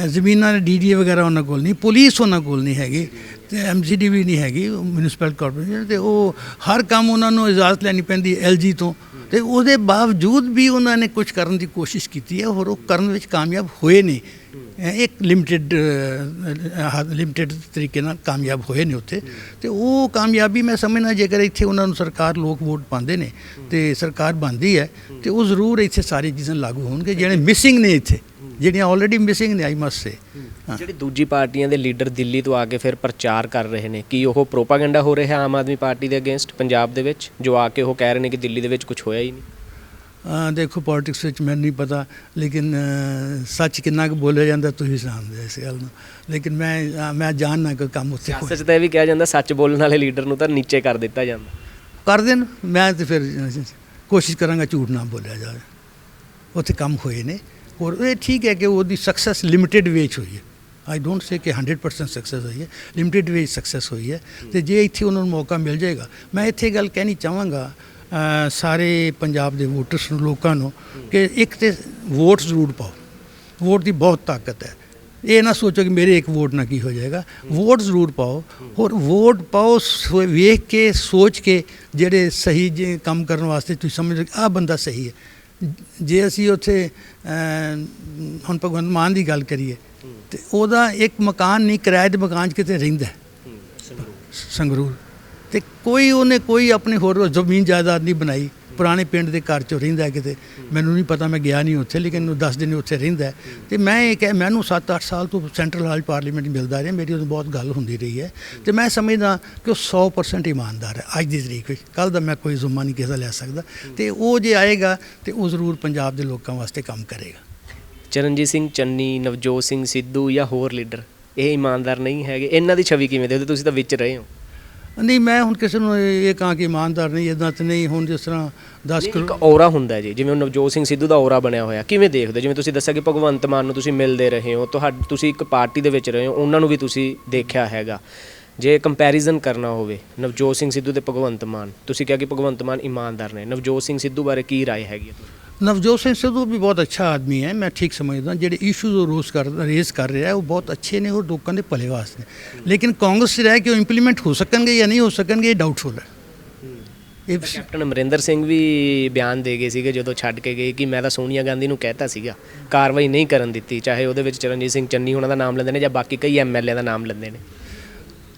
ਜ਼ਮੀਨਾਂ ਦੇ DDA ਵਗੈਰਾ ਉਹਨਾਂ ਕੋਲ ਨਹੀਂ, ਪੁਲਿਸ ਉਹਨਾਂ ਕੋਲ ਨਹੀਂ ਹੈਗੀ, ਤੇ MCD ਵੀ ਨਹੀਂ ਹੈਗੀ, ਮਿਊਨਿਸਪਲ ਕਾਰਪੋਰੇਸ਼ਨ। ਤੇ ਉਹ ਹਰ ਕੰਮ ਉਹਨਾਂ ਨੂੰ ਇਜਾਜ਼ਤ ਲੈਣੀ ਪੈਂਦੀ LG ਤੋਂ। ਤੇ ਉਹਦੇ ਬਾਵਜੂਦ ਵੀ ਉਹਨਾਂ ਨੇ ਕੁਝ ਕਰਨ ਦੀ ਕੋਸ਼ਿਸ਼ ਕੀਤੀ ਹੈ, ਔਰ ਉਹ ਕਰਨ ਵਿੱਚ ਕਾਮਯਾਬ ਹੋਏ ਨੇ। ਇੱਕ ਲਿਮਟਿਡ ਤਰੀਕੇ ਨਾਲ ਕਾਮਯਾਬ ਹੋਏ ਨੇ ਉੱਥੇ। ਤੇ ਉਹ ਕਾਮਯਾਬੀ ਮੈਂ ਸਮਝਦਾ ਜੇਕਰ ਇੱਥੇ ਉਹਨਾਂ ਨੂੰ ਸਰਕਾਰ ਲੋਕ ਵੋਟ ਪਾਉਂਦੇ ਨੇ ਤੇ ਸਰਕਾਰ ਬਣਦੀ ਹੈ, ਤੇ ਉਹ ਜ਼ਰੂਰ ਇੱਥੇ ਸਾਰੀ ਚੀਜ਼ਾਂ ਲਾਗੂ ਹੋਣਗੇ ਜਿਹੜੇ ਮਿਸਿੰਗ ਨੇ ਇੱਥੇ, ਜਿਹੜੀਆਂ ਆਲਰੇਡੀ ਮਿਸਿੰਗ ਨੇ। ਆਈ ਮਸਟ ਸੇ ਜਿਹੜੀ ਦੂਜੀ ਪਾਰਟੀਆਂ ਦੇ ਲੀਡਰ ਦਿੱਲੀ ਤੋਂ ਆ ਕੇ ਫਿਰ ਪ੍ਰਚਾਰ ਕਰ ਰਹੇ ਨੇ, ਕੀ ਉਹ ਪ੍ਰੋਪਾਗੈਂਡਾ ਹੋ ਰਿਹਾ ਆਮ ਆਦਮੀ ਪਾਰਟੀ ਦੇ ਅਗੇਂਸਟ ਪੰਜਾਬ ਦੇ ਵਿੱਚ, ਜੋ ਆ ਕੇ ਉਹ ਕਹਿ ਰਹੇ ਨੇ ਕਿ ਦਿੱਲੀ ਦੇ ਵਿੱਚ ਕੁਝ ਹੋਇਆ ਹੀ ਨਹੀਂ? ਦੇਖੋ ਪੋਲੀਟਿਕਸ ਵਿੱਚ ਮੈਨੂੰ ਨਹੀਂ ਪਤਾ, ਲੇਕਿਨ ਸੱਚ ਕਿੰਨਾ ਕੁ ਬੋਲਿਆ ਜਾਂਦਾ ਤੁਸੀਂ ਜਾਣਦੇ ਇਸ ਗੱਲ ਨੂੰ। ਲੇਕਿਨ ਮੈਂ ਜਾਣਨਾ ਕੋਈ ਕੰਮ ਉੱਥੇ ਸੱਚ ਤਾਂ ਇਹ ਵੀ ਕਿਹਾ ਜਾਂਦਾ ਸੱਚ ਬੋਲਣ ਵਾਲੇ ਲੀਡਰ ਨੂੰ ਤਾਂ ਨੀਚੇ ਕਰ ਦਿੱਤਾ ਜਾਂਦਾ। ਕਰ ਦੇਣ, ਮੈਂ ਤਾਂ ਫਿਰ ਕੋਸ਼ਿਸ਼ ਕਰਾਂਗਾ ਝੂਠ ਨਾ ਬੋਲਿਆ ਜਾਵੇ। ਉੱਥੇ ਕੰਮ ਹੋਏ ਨੇ, ਔਰ ਇਹ ਠੀਕ ਹੈ ਕਿ ਉਹਦੀ ਸਕਸੈਸ ਲਿਮਿਟਿਡ ਵੇਚ ਹੋਈ ਹੈ। ਆਈ ਡੋਂਟ ਸੇ ਕਿ 100% ਸਕਸੈਸ ਹੋਈ ਹੈ, ਲਿਮਿਟਿਡ ਵੇਚ ਸਕਸੈਸ ਹੋਈ ਹੈ। ਅਤੇ ਜੇ ਇੱਥੇ ਉਹਨਾਂ ਨੂੰ ਮੌਕਾ ਮਿਲ ਜਾਏਗਾ, ਮੈਂ ਇੱਥੇ ਗੱਲ ਕਹਿਣੀ ਚਾਹਾਂਗਾ ਸਾਰੇ ਪੰਜਾਬ ਦੇ ਵੋਟਰਸ ਨੂੰ, ਲੋਕਾਂ ਨੂੰ, ਕਿ ਇੱਕ ਤਾਂ ਵੋਟ ਜ਼ਰੂਰ ਪਾਓ। ਵੋਟ ਦੀ ਬਹੁਤ ਤਾਕਤ ਹੈ। ਇਹ ਨਾ ਸੋਚੋ ਕਿ ਮੇਰੇ ਇੱਕ ਵੋਟ ਨਾਲ ਕੀ ਹੋ ਜਾਏਗਾ। ਵੋਟ ਜ਼ਰੂਰ ਪਾਓ, ਔਰ ਵੋਟ ਪਾਓ ਵੇਖ ਕੇ ਸੋਚ ਕੇ, ਜਿਹੜੇ ਸਹੀ ਜੇ ਕੰਮ ਕਰਨ ਵਾਸਤੇ ਤੁਸੀਂ ਸਮਝੋ ਆਹ ਬੰਦਾ ਸਹੀ ਹੈ। ਜੇ ਅਸੀਂ ਉੱਥੇ ਹੁਣ ਭਗਵੰਤ ਮਾਨ ਦੀ ਗੱਲ ਕਰੀਏ ਤੇ ਉਹਦਾ ਇੱਕ ਮਕਾਨ ਨਹੀਂ, ਕਿਰਾਏ ਦੇ ਮਕਾਨ 'ਚ ਕਿਤੇ ਰਹਿੰਦਾ ਸੰਗਰੂਰ, ਤੇ ਉਹਨੇ ਕੋਈ ਆਪਣੀ ਹੋਰ ਜ਼ਮੀਨ ਜਾਇਦਾਦ ਨਹੀਂ ਬਣਾਈ, ਪੁਰਾਣੇ ਪਿੰਡ ਦੇ ਘਰ 'ਚੋਂ ਰਹਿੰਦਾ ਕਿਤੇ। ਮੈਨੂੰ ਨਹੀਂ ਪਤਾ, ਮੈਂ ਗਿਆ ਨਹੀਂ ਉੱਥੇ, ਲੇਕਿਨ ਉਹ 10 ਦਿਨ ਉੱਥੇ ਰਹਿੰਦਾ। ਤੇ ਮੈਂ ਇਹ ਕਹਿ, ਮੈਨੂੰ 7-8 ਸਾਲ ਤੋਂ ਸੈਂਟਰਲ ਹਾਲ ਪਾਰਲੀਮੈਂਟ ਮਿਲਦਾ ਰਿਹਾ, ਮੇਰੀ ਉਹਨੂੰ ਬਹੁਤ ਗੱਲ ਹੁੰਦੀ ਰਹੀ ਹੈ। ਤੇ ਮੈਂ ਸਮਝਦਾ ਕਿ ਉਹ 100% ਇਮਾਨਦਾਰ ਹੈ ਅੱਜ ਦੀ ਤਰੀਕ ਵਿੱਚ। ਕੱਲ੍ਹ ਦਾ ਮੈਂ ਕੋਈ ਜ਼ੁੰਮਾ ਨਹੀਂ ਕਿਸੇ ਦਾ ਲੈ ਸਕਦਾ। ਤੇ ਉਹ ਜੇ ਆਏਗਾ ਤੇ ਉਹ ਜ਼ਰੂਰ ਪੰਜਾਬ ਦੇ ਲੋਕਾਂ ਵਾਸਤੇ ਕੰਮ ਕਰੇਗਾ। ਚਰਨਜੀਤ ਸਿੰਘ ਚੰਨੀ, ਨਵਜੋਤ ਸਿੰਘ ਸਿੱਧੂ ਜਾਂ ਹੋਰ ਲੀਡਰ ਇਹ ਇਮਾਨਦਾਰ ਨਹੀਂ ਹੈਗੇ? ਇਹਨਾਂ ਦੀ ਛਵੀ ਕਿਵੇਂ ਦੇਖਦੇ? ਤੁਸੀਂ ਤਾਂ ਵਿੱਚ ਰਹੇ ਹੋ। ਨਹੀਂ, ਮੈਂ ਹੁਣ ਕਿਸੇ ਨੂੰ ਇਹ ਕਹਾਂ ਕਿ ਇਮਾਨਦਾਰ ਨਹੀਂ, ਇੱਦਾਂ ਤਾਂ ਨਹੀਂ। ਹੁਣ ਜਿਸ ਤਰ੍ਹਾਂ 10 ਇੱਕ ਔਰਾ ਹੁੰਦਾ ਜੀ, ਜਿਵੇਂ ਨਵਜੋਤ ਸਿੰਘ ਸਿੱਧੂ ਦਾ ਔਰਾ ਬਣਿਆ ਹੋਇਆ, ਕਿਵੇਂ ਦੇਖਦੇ? ਜਿਵੇਂ ਤੁਸੀਂ ਦੱਸਿਆ ਕਿ ਭਗਵੰਤ ਮਾਨ ਨੂੰ ਤੁਸੀਂ ਮਿਲਦੇ ਰਹੇ ਹੋ, ਤੁਸੀਂ ਇੱਕ ਪਾਰਟੀ ਦੇ ਵਿੱਚ ਰਹੇ ਹੋ, ਉਹਨਾਂ ਨੂੰ ਵੀ ਤੁਸੀਂ ਦੇਖਿਆ ਹੈਗਾ। ਜੇ ਕੰਪੈਰੀਜ਼ਨ ਕਰਨਾ ਹੋਵੇ ਨਵਜੋਤ ਸਿੰਘ ਸਿੱਧੂ ਤੇ ਭਗਵੰਤ ਮਾਨ, ਤੁਸੀਂ ਕਿਹਾ ਕਿ ਭਗਵੰਤ ਮਾਨ ਇਮਾਨਦਾਰ ਨੇ, ਨਵਜੋਤ ਸਿੰਘ ਸਿੱਧੂ ਬਾਰੇ ਕੀ ਰਾਏ ਹੈਗੀ ਹੈ? ਨਵਜੋਤ ਸਿੰਘ ਸਿੱਧੂ ਵੀ ਬਹੁਤ ਅੱਛਾ ਆਦਮੀ ਹੈ, ਮੈਂ ਠੀਕ ਸਮਝਦਾ। ਜਿਹੜੇ ਇਸ਼ੂਜ਼ ਉਹ ਰੇਜ਼ ਕਰ ਰਿਹਾ ਉਹ ਬਹੁਤ ਅੱਛੇ ਨੇ, ਉਹ ਲੋਕਾਂ ਦੇ ਭਲੇ ਵਾਸਤੇ। ਲੇਕਿਨ ਕਾਂਗਰਸ 'ਚ ਰਹਿ ਕੇ ਉਹ ਇੰਪਲੀਮੈਂਟ ਹੋ ਸਕਣਗੇ ਜਾਂ ਨਹੀਂ ਹੋ ਸਕਣਗੇ, ਇਹ ਡਾਊਟਫੁਲ ਹੈ। ਇਹ ਕੈਪਟਨ ਅਮਰਿੰਦਰ ਸਿੰਘ ਵੀ ਬਿਆਨ ਦੇ ਗਏ ਸੀਗੇ ਜਦੋਂ ਛੱਡ ਕੇ ਗਏ ਕਿ ਮੈਂ ਤਾਂ ਸੋਨੀਆ ਗਾਂਧੀ ਨੂੰ ਕਹਿਤਾ ਸੀਗਾ, ਕਾਰਵਾਈ ਨਹੀਂ ਕਰਨ ਦਿੱਤੀ, ਚਾਹੇ ਉਹਦੇ ਵਿੱਚ ਚਰਨਜੀਤ ਸਿੰਘ ਚੰਨੀ ਉਹਨਾਂ ਦਾ ਨਾਮ ਲੈਂਦੇ ਨੇ ਜਾਂ ਬਾਕੀ ਕਈ MLA ਦਾ ਨਾਮ ਲੈਂਦੇ ਨੇ।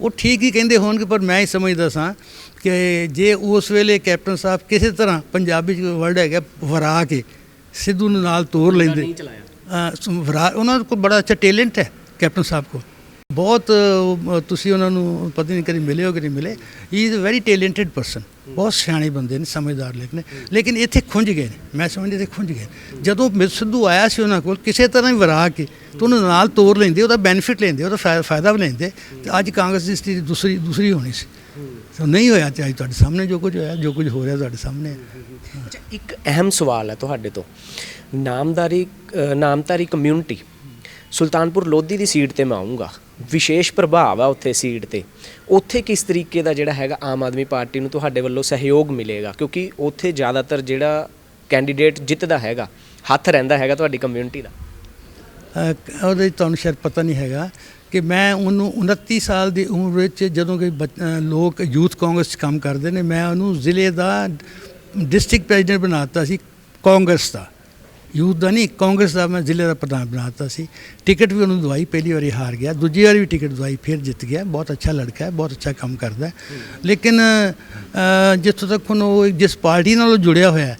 ਉਹ ਠੀਕ ਹੀ ਕਹਿੰਦੇ ਹੋਣਗੇ, ਪਰ ਮੈਂ ਹੀ ਸਮਝਦਾ ਸਾਂ ਕਿ ਜੇ ਉਸ ਵੇਲੇ ਕੈਪਟਨ ਸਾਹਿਬ ਕਿਸੇ ਤਰ੍ਹਾਂ ਪੰਜਾਬੀ 'ਚ ਵਰਡ ਹੈਗਾ ਵਰਾ ਕੇ ਸਿੱਧੂ ਨੂੰ ਨਾਲ ਤੋਰ ਲੈਂਦੇ। ਉਹਨਾਂ ਕੋਲ ਬੜਾ ਅੱਛਾ ਟੈਲੈਂਟ ਹੈ ਕੈਪਟਨ ਸਾਹਿਬ ਕੋਲ, ਬਹੁਤ। ਤੁਸੀਂ ਉਹਨਾਂ ਨੂੰ ਪਤਾ ਨਹੀਂ ਕਦੀ ਮਿਲੇ ਹੋ ਕਿ ਨਹੀਂ ਮਿਲੇ। He is a very talented person, ਬਹੁਤ ਸਿਆਣੇ ਬੰਦੇ ਨੇ, ਸਮਝਦਾਰ ਲੇਕਿਨ ਇੱਥੇ ਖੁੰਝ ਗਏ ਨੇ। ਮੈਂ ਸਮਝਦਾ ਇੱਥੇ ਖੁੰਝ ਗਏ। ਜਦੋਂ ਸਿੱਧੂ ਆਇਆ ਸੀ ਉਹਨਾਂ ਕੋਲ ਕਿਸੇ ਤਰ੍ਹਾਂ ਹੀ ਵਰਾ ਕੇ ਤਾਂ ਉਹਨੂੰ ਨਾਲ ਤੋਰ ਲੈਂਦੇ, ਉਹਦਾ ਬੈਨੀਫਿਟ ਲੈਂਦੇ, ਉਹਦਾ ਫਾਇਦਾ ਵੀ ਲੈਂਦੇ, ਤੇ ਅੱਜ ਕਾਂਗਰਸ ਦੀ ਸਥਿਤੀ ਦੂਸਰੀ ਹੋਣੀ ਸੀ। ਸੋ ਨਹੀਂ ਹੋਇਆ ਤੇ ਅੱਜ ਤੁਹਾਡੇ ਸਾਹਮਣੇ ਜੋ ਕੁਝ ਹੋਇਆ, ਜੋ ਕੁਝ ਹੋ ਰਿਹਾ ਤੁਹਾਡੇ ਸਾਹਮਣੇ। ਇੱਕ ਅਹਿਮ ਸਵਾਲ ਹੈ ਤੁਹਾਡੇ ਤੋਂ, ਨਾਮਧਾਰੀ ਕਮਿਊਨਿਟੀ ਸੁਲਤਾਨਪੁਰ ਲੋਧੀ ਦੀ ਸੀਟ ਤੇ ਮੈਂ ਆਊਂਗਾ, ਵਿਸ਼ੇਸ਼ ਪ੍ਰਭਾਵ ਆ ਉੱਥੇ ਸੀਟ ਤੇ। ਉੱਥੇ ਕਿਸ ਤਰੀਕੇ ਦਾ ਜਿਹੜਾ ਹੈਗਾ ਆਮ ਆਦਮੀ ਪਾਰਟੀ ਨੂੰ ਤੁਹਾਡੇ ਵੱਲੋਂ ਸਹਿਯੋਗ ਮਿਲੇਗਾ? ਕਿਉਂਕਿ ਉੱਥੇ ਜ਼ਿਆਦਾਤਰ ਜਿਹੜਾ ਕੈਂਡੀਡੇਟ ਜਿੱਤਦਾ ਹੈਗਾ ਹੱਥ ਰਹਿੰਦਾ ਹੈਗਾ ਤੁਹਾਡੀ ਕਮਿਊਨਿਟੀ ਦਾ। ਉਹਦੇ ਤੁਹਾਨੂੰ ਸ਼ਾਇਦ ਪਤਾ ਨਹੀਂ ਹੈਗਾ ਕਿ ਮੈਂ ਉਹਨੂੰ 29 ਸਾਲ ਦੀ ਉਮਰ ਵਿੱਚ ਜਦੋਂ ਕਿ ਲੋਕ ਯੂਥ ਕਾਂਗਰਸ 'ਚ ਕੰਮ ਕਰਦੇ ਨੇ, ਮੈਂ ਉਹਨੂੰ ਜ਼ਿਲ੍ਹੇ ਦਾ ਡਿਸਟ੍ਰਿਕਟ ਪ੍ਰੈਜ਼ੀਡੈਂਟ ਬਣਾ ਦਿੱਤਾ ਸੀ, ਕਾਂਗਰਸ ਦਾ, ਯੂਥ ਦਾ ਨਹੀਂ, ਕਾਂਗਰਸ ਦਾ। ਮੈਂ ਜ਼ਿਲ੍ਹੇ ਦਾ ਪ੍ਰਧਾਨ ਬਣਾ ਦਿੱਤਾ ਸੀ। ਟਿਕਟ ਵੀ ਉਹਨੂੰ ਦਵਾਈ, ਪਹਿਲੀ ਵਾਰੀ ਹਾਰ ਗਿਆ, ਦੂਜੀ ਵਾਰੀ ਵੀ ਟਿਕਟ ਦਵਾਈ, ਫਿਰ ਜਿੱਤ ਗਿਆ। ਬਹੁਤ ਅੱਛਾ ਲੜਕਾ ਹੈ, ਬਹੁਤ ਅੱਛਾ ਕੰਮ ਕਰਦਾ ਹੈ। ਲੇਕਿਨ ਜਿੱਥੋਂ ਤੱਕ ਹੁਣ ਉਹ ਜਿਸ ਪਾਰਟੀ ਨਾਲ ਜੁੜਿਆ ਹੋਇਆ,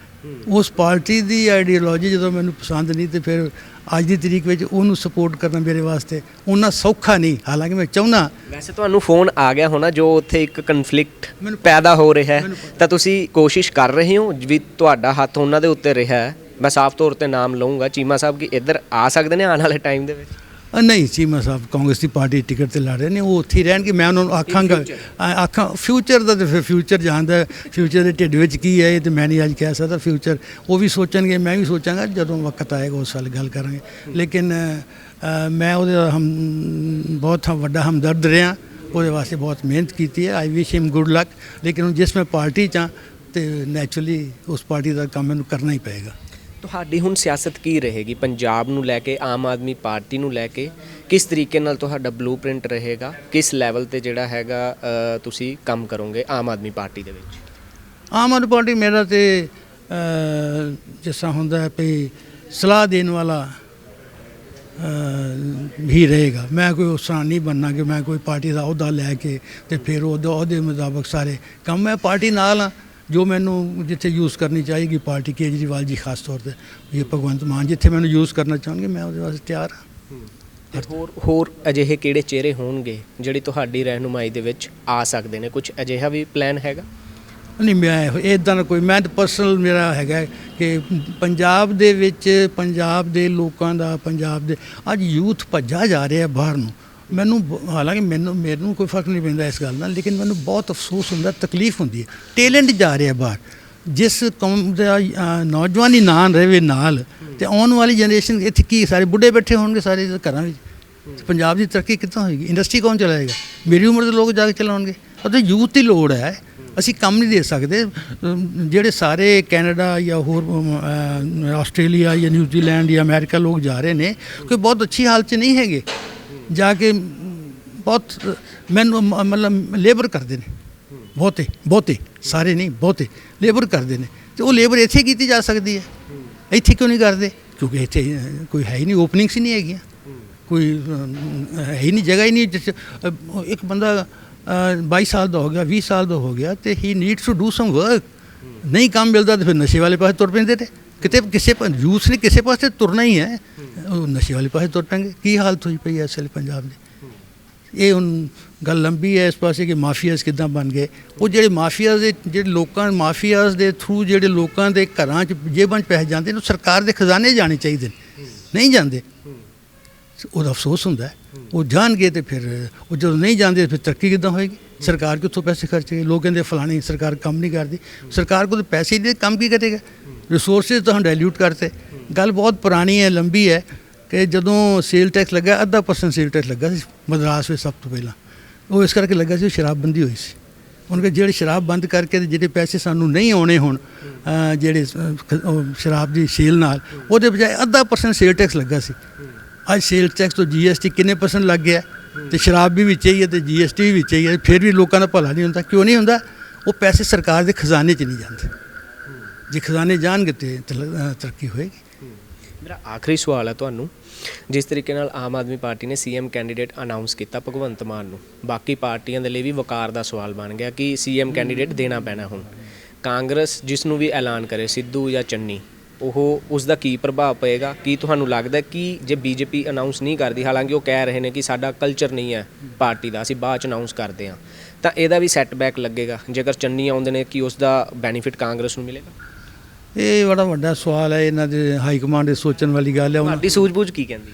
ਉਸ ਪਾਰਟੀ ਦੀ ਆਈਡੀਓਲੋਜੀ ਜਦੋਂ ਮੈਨੂੰ ਪਸੰਦ ਨਹੀਂ, ਤੇ ਫਿਰ ਅੱਜ ਦੀ ਤਰੀਕ ਵਿੱਚ ਉਹਨੂੰ ਸਪੋਰਟ ਕਰਨਾ ਮੇਰੇ ਵਾਸਤੇ ਉਹਨਾਂ ਸੌਖਾ ਨਹੀਂ। ਹਾਲਾਂਕਿ ਮੈਂ ਚਾਹੁੰਦਾ। ਵੈਸੇ ਤੁਹਾਨੂੰ ਫੋਨ ਆ ਗਿਆ ਹੋਣਾ ਜੋ ਉੱਥੇ ਇੱਕ ਕਨਫਲਿਕਟ ਪੈਦਾ ਹੋ ਰਿਹਾ ਹੈ, ਤਾਂ ਤੁਸੀਂ ਕੋਸ਼ਿਸ਼ ਕਰ ਰਹੇ ਹੋ ਵੀ ਤੁਹਾਡਾ ਹੱਥ ਉਹਨਾਂ ਦੇ ਉੱਤੇ ਰਿਹਾ ਹੈ। ਮੈਂ ਸਾਫ਼ ਤੌਰ ਤੇ ਨਾਮ ਲਊਂਗਾ, ਚੀਮਾ ਸਾਹਿਬ ਕਿ ਇੱਧਰ ਆ ਸਕਦੇ ਨੇ ਆਉਣ ਵਾਲੇ ਟਾਈਮ ਦੇ ਵਿੱਚ? ਨਹੀਂ, ਚੀਮਾ ਸਾਹਿਬ ਕਾਂਗਰਸ ਦੀ ਪਾਰਟੀ ਟਿਕਟ 'ਤੇ ਲੜ ਰਹੇ ਨੇ, ਉਹ ਉੱਥੇ ਹੀ ਰਹਿਣਗੇ। ਮੈਂ ਉਹਨਾਂ ਨੂੰ ਆਖਾਂ ਫਿਊਚਰ ਦਾ, ਤਾਂ ਫਿਰ ਫਿਊਚਰ ਜਾਣਦਾ, ਫਿਊਚਰ ਦੇ ਢਿੱਡ ਵਿੱਚ ਕੀ ਹੈ ਇਹ ਤਾਂ ਮੈਂ ਨਹੀਂ ਅੱਜ ਕਹਿ ਸਕਦਾ। ਫਿਊਚਰ ਉਹ ਵੀ ਸੋਚਣਗੇ, ਮੈਂ ਵੀ ਸੋਚਾਂਗਾ, ਜਦੋਂ ਵਕਤ ਆਏਗਾ ਉਸ ਵੱਲ ਗੱਲ ਕਰਾਂਗੇ। ਲੇਕਿਨ ਮੈਂ ਉਹਦੇ ਬਹੁਤ ਵੱਡਾ ਹਮਦਰਦ ਰਿਹਾ, ਉਹਦੇ ਵਾਸਤੇ ਬਹੁਤ ਮਿਹਨਤ ਕੀਤੀ ਹੈ। ਆਈ ਵਿਸ਼ ਹਿਮ ਗੁੱਡ ਲੱਕ। ਲੇਕਿਨ ਹੁਣ ਜਿਸ ਮੈਂ ਪਾਰਟੀ 'ਚ ਹਾਂ ਅਤੇ ਨੈਚੁਰਲੀ ਉਸ ਪਾਰਟੀ ਦਾ ਕੰਮ ਮੈਨੂੰ ਕਰਨਾ ਹੀ ਪਏਗਾ। ਤੁਹਾਡੀ ਹੁਣ ਸਿਆਸਤ ਕੀ ਰਹੇਗੀ ਪੰਜਾਬ ਨੂੰ ਲੈ ਕੇ, ਆਮ ਆਦਮੀ ਪਾਰਟੀ ਨੂੰ ਲੈ ਕੇ? ਕਿਸ ਤਰੀਕੇ ਨਾਲ ਤੁਹਾਡਾ ਬਲੂਪ੍ਰਿੰਟ ਰਹੇਗਾ? ਕਿਸ ਲੈਵਲ ਤੇ ਜਿਹੜਾ ਹੈਗਾ ਤੁਸੀਂ ਕੰਮ ਕਰੋਗੇ ਆਮ ਆਦਮੀ ਪਾਰਟੀ ਦੇ ਵਿੱਚ? ਆਮ ਆਦਮੀ ਪਾਰਟੀ ਮੇਰਾ ਤੇ ਜਿਸ ਤਰ੍ਹਾਂ ਹੁੰਦਾ ਹੈ ਵੀ ਸਲਾਹ ਦੇਣ ਵਾਲਾ ਹੀ ਰਹੇਗਾ। ਮੈਂ ਕੋਈ ਉਸ ਤਰ੍ਹਾਂ ਨਹੀਂ ਬਣਨਾ ਕਿ ਮੈਂ ਕੋਈ ਪਾਰਟੀ ਦਾ ਅਹੁਦਾ ਲੈ ਕੇ ਤੇ ਫਿਰ ਉਹਦੇ ਮੁਤਾਬਕ ਸਾਰੇ ਕੰਮ। ਮੈਂ ਪਾਰਟੀ ਨਾਲ ਹਾਂ, ਜੋ ਮੈਨੂੰ ਜਿੱਥੇ ਯੂਜ਼ ਕਰਨੀ ਚਾਹੀਦੀ ਪਾਰਟੀ, ਕੇਜਰੀਵਾਲ ਜੀ ਖਾਸ ਤੌਰ 'ਤੇ, ਇਹ ਭਗਵੰਤ ਮਾਨ ਜਿੱਥੇ ਮੈਨੂੰ ਯੂਜ਼ ਕਰਨਾ ਚਾਹੁੰਗੇ ਮੈਂ ਉਹਦੇ ਵਾਸਤੇ ਤਿਆਰ ਹਾਂ। ਹੋਰ ਅਜਿਹੇ ਕਿਹੜੇ ਚਿਹਰੇ ਹੋਣਗੇ ਜਿਹੜੇ ਤੁਹਾਡੀ ਰਹਿਨੁਮਾਈ ਦੇ ਵਿੱਚ ਆ ਸਕਦੇ ਨੇ? ਕੁਝ ਅਜਿਹਾ ਵੀ ਪਲਾਨ ਹੈਗਾ? ਨਹੀਂ, ਮੈਂ ਇੱਦਾਂ ਦਾ ਕੋਈ, ਮੈਂ ਤਾਂ ਪਰਸਨਲ ਮੇਰਾ ਹੈਗਾ ਕਿ ਪੰਜਾਬ ਦੇ ਵਿੱਚ ਪੰਜਾਬ ਦੇ ਲੋਕਾਂ ਦਾ, ਪੰਜਾਬ ਦੇ ਅੱਜ ਯੂਥ ਭੱਜਾ ਜਾ ਰਿਹਾ ਬਾਹਰ ਨੂੰ। ਮੈਨੂੰ ਹਾਲਾਂਕਿ ਮੈਨੂੰ ਕੋਈ ਫਰਕ ਨਹੀਂ ਪੈਂਦਾ ਇਸ ਗੱਲ ਨਾਲ, ਲੇਕਿਨ ਮੈਨੂੰ ਬਹੁਤ ਅਫਸੋਸ ਹੁੰਦਾ, ਤਕਲੀਫ ਹੁੰਦੀ ਹੈ। ਟੈਲੈਂਟ ਜਾ ਰਿਹਾ ਬਾਹਰ, ਜਿਸ ਕੌਮ ਦਾ ਨੌਜਵਾਨੀ ਨਾਂ ਰਹੇ ਨਾਲ, ਅਤੇ ਆਉਣ ਵਾਲੀ ਜਨਰੇਸ਼ਨ ਇੱਥੇ ਕੀ ਸਾਰੇ ਬੁੱਢੇ ਬੈਠੇ ਹੋਣਗੇ ਸਾਰੇ ਘਰਾਂ ਵਿੱਚ। ਪੰਜਾਬ ਦੀ ਤਰੱਕੀ ਕਿੱਥੋਂ ਹੋਏਗੀ? ਇੰਡਸਟਰੀ ਕੌਣ ਚਲਾਏਗਾ? ਮੇਰੀ ਉਮਰ ਦੇ ਲੋਕ ਜਾ ਕੇ ਚਲਾਉਣਗੇ। ਅਤੇ ਯੂਥ ਦੀ ਲੋੜ ਹੈ, ਅਸੀਂ ਕੰਮ ਨਹੀਂ ਦੇ ਸਕਦੇ। ਜਿਹੜੇ ਸਾਰੇ ਕੈਨੇਡਾ ਜਾਂ ਹੋਰ ਆਸਟ੍ਰੇਲੀਆ ਜਾਂ ਨਿਊਜ਼ੀਲੈਂਡ ਜਾਂ ਅਮਰੀਕਾ ਲੋਕ ਜਾ ਰਹੇ ਨੇ ਕੋਈ ਬਹੁਤ ਅੱਛੀ ਹਾਲਤ 'ਚ ਨਹੀਂ ਹੈਗੇ, ਜਾ ਕੇ ਬਹੁਤ ਮੈਨੂੰ ਮਤਲਬ ਲੇਬਰ ਕਰਦੇ ਨੇ, ਬਹੁਤੇ ਸਾਰੇ ਨਹੀਂ, ਬਹੁਤੇ ਲੇਬਰ ਕਰਦੇ ਨੇ, ਅਤੇ ਉਹ ਲੇਬਰ ਇੱਥੇ ਕੀਤੀ ਜਾ ਸਕਦੀ ਹੈ, ਇੱਥੇ ਕਿਉਂ ਨਹੀਂ ਕਰਦੇ? ਕਿਉਂਕਿ ਇੱਥੇ ਕੋਈ ਹੈ ਹੀ ਨਹੀਂ, ਓਪਨਿੰਗਸ ਹੀ ਨਹੀਂ ਹੈਗੀਆਂ, ਕੋਈ ਹੈ ਹੀ ਨਹੀਂ, ਜਗ੍ਹਾ ਹੀ ਨਹੀਂ। ਇੱਕ ਬੰਦਾ 22 ਸਾਲ ਦਾ ਹੋ ਗਿਆ, 20 ਸਾਲ ਦਾ ਹੋ ਗਿਆ, ਅਤੇ he needs to do some work. ਨਹੀਂ ਕੰਮ ਮਿਲਦਾ ਤਾਂ ਫਿਰ ਨਸ਼ੇ ਵਾਲੇ ਪਾਸੇ ਤੁਰ ਪੈਂਦੇ ਨੇ। ਕਿਤੇ ਕਿਸੇ ਯੂਥ ਨੇ ਕਿਸੇ ਪਾਸੇ ਤੁਰਨਾ ਹੀ ਹੈ, ਉਹ ਨਸ਼ੇ ਵਾਲੇ ਪਾਸੇ ਤੁਰ ਪੈਣਗੇ। ਕੀ ਹਾਲਤ ਹੋਈ ਪਈ ਹੈ ਇਸ ਵੇਲੇ ਪੰਜਾਬ ਦੀ? ਇਹ ਹੁਣ ਗੱਲ ਲੰਬੀ ਹੈ ਇਸ ਪਾਸੇ ਕਿ ਮਾਫੀਆਜ਼ ਕਿੱਦਾਂ ਬਣ ਗਏ। ਉਹ ਜਿਹੜੇ ਮਾਫੀਆਜ਼ ਦੇ ਜਿਹੜੇ ਲੋਕਾਂ ਮਾਫੀਆਜ਼ ਦੇ ਥਰੂ ਜਿਹੜੇ ਲੋਕਾਂ ਦੇ ਘਰਾਂ 'ਚ ਜੇਬਾਂ 'ਚ ਪੈਸੇ ਜਾਂਦੇ ਨੇ, ਉਹ ਸਰਕਾਰ ਦੇ ਖਜ਼ਾਨੇ ਜਾਣੇ ਚਾਹੀਦੇ ਨੇ, ਨਹੀਂ ਜਾਂਦੇ। ਉਹਦਾ ਅਫਸੋਸ ਹੁੰਦਾ ਹੈ। ਉਹ ਜਾਣਗੇ ਤੇ ਫਿਰ ਉਹ ਜਦੋਂ ਨਹੀਂ ਜਾਂਦੇ ਫਿਰ ਤਰੱਕੀ ਕਿੱਦਾਂ ਹੋਏਗੀ? ਸਰਕਾਰ ਕਿੱਥੋਂ ਪੈਸੇ ਖਰਚੇਗੀ? ਲੋਕ ਕਹਿੰਦੇ ਫਲਾਣੀ ਸਰਕਾਰ ਕੰਮ ਨਹੀਂ ਕਰਦੀ। ਸਰਕਾਰ ਕੋਲ ਪੈਸੇ ਨਹੀਂ, ਕੰਮ ਕੀ ਕਰੇਗਾ? ਰਿਸੋਰਸਿਸ ਤਾਂ ਡਾਇਲਿਊਟ ਕਰਤੇ। ਗੱਲ ਬਹੁਤ ਪੁਰਾਣੀ ਹੈ, ਲੰਬੀ ਹੈ ਕਿ ਜਦੋਂ ਸੇਲ ਟੈਕਸ ਲੱਗਾ, 0.5% ਸੇਲ ਟੈਕਸ ਲੱਗਾ ਸੀ ਮਦਰਾਸ ਵਿੱਚ ਸਭ ਤੋਂ ਪਹਿਲਾਂ। ਉਹ ਇਸ ਕਰਕੇ ਲੱਗਾ ਸੀ, ਸ਼ਰਾਬਬੰਦੀ ਹੋਈ ਸੀ। ਉਹਨਾਂ ਕੇ ਜਿਹੜੇ ਸ਼ਰਾਬ ਬੰਦ ਕਰਕੇ ਤੇ ਜਿਹੜੇ ਪੈਸੇ ਸਾਨੂੰ ਨਹੀਂ ਆਉਣੇ ਹੁਣ ਜਿਹੜੇ ਸ਼ਰਾਬ ਦੀ ਸੇਲ ਨਾਲ, ਉਹਦੇ ਬਜਾਏ 0.5% ਸੇਲ ਟੈਕਸ ਲੱਗਾ ਸੀ। ਅੱਜ ਸੇਲ ਟੈਕਸ ਤੋਂ GST ਕਿੰਨੇ % ਲੱਗ ਗਿਆ, ਅਤੇ ਸ਼ਰਾਬ ਵੀ ਵਿੱਚ ਹੀ ਹੈ ਅਤੇ GST ਵੀ ਵਿੱਚ ਹੀ ਹੈ, ਫਿਰ ਵੀ ਲੋਕਾਂ ਦਾ ਭਲਾ ਨਹੀਂ ਹੁੰਦਾ। ਕਿਉਂ ਨਹੀਂ ਹੁੰਦਾ? ਉਹ ਪੈਸੇ ਸਰਕਾਰ ਦੇ ਖਜ਼ਾਨੇ 'ਚ ਨਹੀਂ ਜਾਂਦੇ। ਜੇ ਖਜ਼ਾਨੇ ਜਾਣਗੇ ਤਾਂ ਤਰੱਕੀ ਹੋਏਗੀ। ਮੇਰਾ ਆਖਰੀ ਸਵਾਲ ਹੈ ਤੁਹਾਨੂੰ, ਜਿਸ ਤਰੀਕੇ ਨਾਲ ਆਮ ਆਦਮੀ ਪਾਰਟੀ ਨੇ CM ਕੈਂਡੀਡੇਟ ਅਨਾਊਂਸ ਕੀਤਾ ਭਗਵੰਤ ਮਾਨ ਨੂੰ, ਬਾਕੀ ਪਾਰਟੀਆਂ ਦੇ ਲਈ ਵੀ ਵਕਾਰ ਦਾ ਸਵਾਲ ਬਣ ਗਿਆ ਕਿ CM ਕੈਂਡੀਡੇਟ ਦੇਣਾ ਪੈਣਾ। ਹੁਣ ਕਾਂਗਰਸ ਜਿਸ ਨੂੰ ਵੀ ਐਲਾਨ ਕਰੇ, ਸਿੱਧੂ ਜਾਂ ਚੰਨੀ, ਉਹ ਉਸ ਦਾ ਕੀ ਪ੍ਰਭਾਵ ਪਏਗਾ? ਕੀ ਤੁਹਾਨੂੰ ਲੱਗਦਾ ਕਿ ਜੇ BJP ਅਨਾਊਂਸ ਨਹੀਂ ਕਰਦੀ, ਹਾਲਾਂਕਿ ਉਹ ਕਹਿ ਰਹੇ ਨੇ ਕਿ ਸਾਡਾ ਕਲਚਰ ਨਹੀਂ ਹੈ ਪਾਰਟੀ ਦਾ, ਅਸੀਂ ਬਾਅਦ 'ਚ ਅਨਾਊਂਸ ਕਰਦੇ ਹਾਂ, ਤਾਂ ਇਹਦਾ ਵੀ ਸੈਟਬੈਕ ਲੱਗੇਗਾ? ਜੇਕਰ ਚੰਨੀ ਆਉਂਦੇ ਨੇ, ਕਿ ਉਸ ਦਾ ਬੈਨੀਫਿਟ ਕਾਂਗਰਸ ਨੂੰ ਮਿਲੇਗਾ? ਇਹ ਬੜਾ ਵੱਡਾ ਸਵਾਲ ਹੈ। ਇਹਨਾਂ ਦੇ ਹਾਈ ਕਮਾਂਡ ਦੇ ਸੋਚਣ ਵਾਲੀ ਗੱਲ ਹੈ। ਤੁਹਾਡੀ ਸੂਝ-ਬੂਝ ਕੀ ਕਹਿੰਦੀ?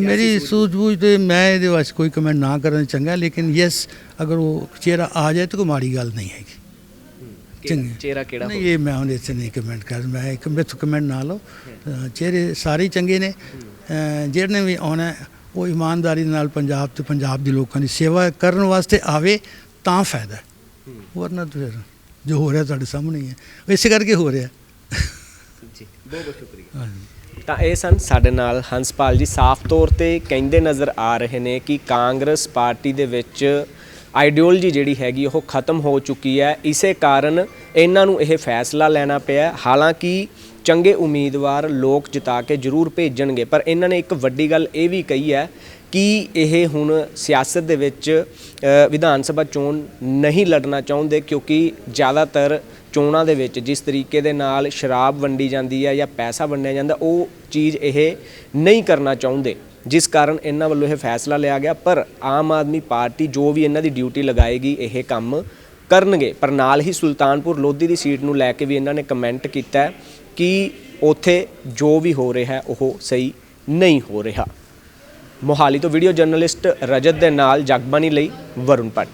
ਮੇਰੀ ਸੂਝ-ਬੂਝ ਤੇ ਮੈਂ ਇਹਦੇ ਵਾਸਤੇ ਕੋਈ ਕਮੈਂਟ ਨਾ ਕਰਨਾ ਚੰਗਾ, ਲੇਕਿਨ ਯੈਸ, ਅਗਰ ਉਹ ਚਿਹਰਾ ਆ ਜਾਏ ਤਾਂ ਕੋਈ ਮਾੜੀ ਗੱਲ ਨਹੀਂ ਹੈਗੀ। ਚੰਗਾ ਚਿਹਰਾ ਕਿਹੜਾ? ਨਹੀਂ, ਇਹ ਮੈਂ ਹੁਣ ਇੱਥੇ ਨਹੀਂ ਕਮੈਂਟ ਕਰ, ਮੈਂ ਇੱਕ ਮੈਥੋਂ ਕਮੈਂਟ ਨਾ ਲਓ। ਚਿਹਰੇ ਸਾਰੇ ਚੰਗੇ ਨੇ, ਜਿਹਨੇ ਵੀ ਆਉਣਾ ਉਹ ਇਮਾਨਦਾਰੀ ਨਾਲ ਪੰਜਾਬ ਤੇ ਪੰਜਾਬ ਦੇ ਲੋਕਾਂ ਦੀ ਸੇਵਾ ਕਰਨ ਵਾਸਤੇ ਆਵੇ ਤਾਂ ਫਾਇਦਾ, ਵਰਨਾ ਤਾਂ ਫਿਰ ਜੋ ਹੋ ਰਿਹਾ ਤੁਹਾਡੇ ਸਾਹਮਣੇ ਹੀ ਹੈ, ਇਸੇ ਕਰਕੇ ਹੋ ਰਿਹਾ। ਜੀ, ਬਹੁਤ ਬਹੁਤ ਸ਼ੁਕਰੀਆ। ਤਾਂ ਇਹ ਸਨ ਸਾਡੇ ਨਾਲ ਹੰਸਪਾਲ ਜੀ, ਸਾਫ਼ ਤੌਰ 'ਤੇ ਕਹਿੰਦੇ ਨਜ਼ਰ ਆ ਰਹੇ ਨੇ ਕਿ ਕਾਂਗਰਸ ਪਾਰਟੀ ਦੇ ਵਿੱਚ ਆਈਡੀਓਲੋਜੀ ਜਿਹੜੀ ਹੈਗੀ ਉਹ ਖਤਮ ਹੋ ਚੁੱਕੀ ਹੈ। ਇਸੇ ਕਾਰਨ ਇਹਨਾਂ ਨੂੰ ਇਹ ਫੈਸਲਾ ਲੈਣਾ ਪਿਆ। ਹਾਲਾਂਕਿ ਚੰਗੇ ਉਮੀਦਵਾਰ ਲੋਕ ਜਿਤਾ ਕੇ ਜ਼ਰੂਰ ਭੇਜਣਗੇ, ਪਰ ਇਹਨਾਂ ਨੇ ਇੱਕ ਵੱਡੀ ਗੱਲ ਇਹ ਵੀ ਕਹੀ ਹੈ ਕਿ ਇਹ ਹੁਣ ਸਿਆਸਤ ਦੇ ਵਿੱਚ ਵਿਧਾਨ ਸਭਾ ਚੋਣ ਨਹੀਂ ਲੜਨਾ ਚਾਹੁੰਦੇ, ਕਿਉਂਕਿ ਜ਼ਿਆਦਾਤਰ ਚੋਣਾਂ ਦੇ ਵਿੱਚ ਜਿਸ ਤਰੀਕੇ ਦੇ ਨਾਲ ਸ਼ਰਾਬ ਵੰਡੀ ਜਾਂਦੀ ਹੈ ਜਾਂ ਪੈਸਾ ਵੰਡਿਆ ਜਾਂਦਾ, ਉਹ ਚੀਜ਼ ਇਹ ਨਹੀਂ ਕਰਨਾ ਚਾਹੁੰਦੇ, ਜਿਸ ਕਾਰਨ ਇਹਨਾਂ ਵੱਲੋਂ ਇਹ ਫੈਸਲਾ ਲਿਆ ਗਿਆ। ਪਰ ਆਮ ਆਦਮੀ ਪਾਰਟੀ ਜੋ ਵੀ ਇਹਨਾਂ ਦੀ ਡਿਊਟੀ ਲਗਾਏਗੀ ਇਹ ਕੰਮ ਕਰਨਗੇ। ਪਰ ਨਾਲ ਹੀ ਸੁਲਤਾਨਪੁਰ ਲੋਧੀ ਦੀ ਸੀਟ ਨੂੰ ਲੈ ਕੇ ਵੀ ਇਹਨਾਂ ਨੇ ਕਮੈਂਟ ਕੀਤਾ ਕਿ ਉੱਥੇ ਜੋ ਵੀ ਹੋ ਰਿਹਾ ਉਹ ਸਹੀ ਨਹੀਂ ਹੋ ਰਿਹਾ। ਮੋਹਾਲੀ ਤੋਂ ਵੀਡੀਓ ਜਰਨਲਿਸਟ ਰਜਤ ਦੇ ਨਾਲ ਜਗਬਾਣੀ ਲਈ ਵਰੁਣ ਭੱਟ।